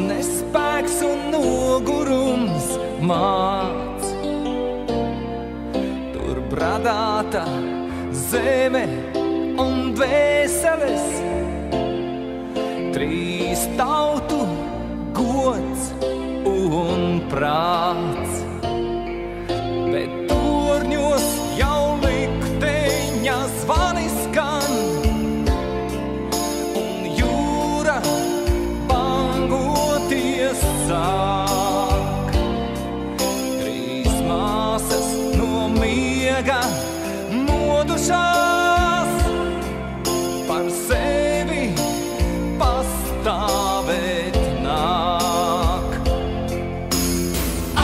nespēks un nogurums māc. Tur bradāta zeme un dvēseles, trīs tautu gods un prāts. Bet torņos jau likteņa zvani skan, un jūra bangoties sāk. Trīs māsas no miega modušās, par sevi pastāvēt nāk.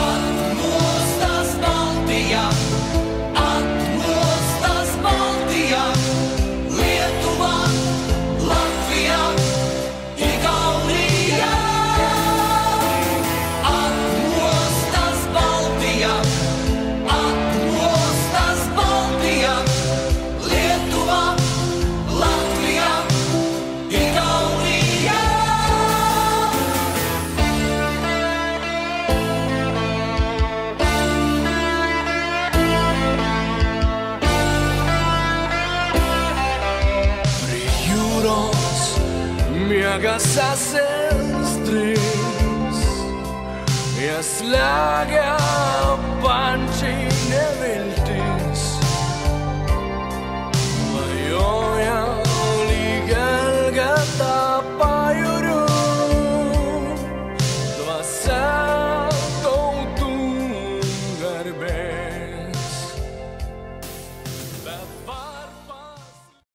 Atmostas Baltijā, atmostas Baltijā, Lietuvā, Latvijā, Igaunijā. Atmostas Baltijā, atmostas Baltijā, Lietuvā, Latvijā, Igaunijā. Prie jūros miega sasēstrīs, ieslēgā panči neviltīs. Vai joja līga elga tāpa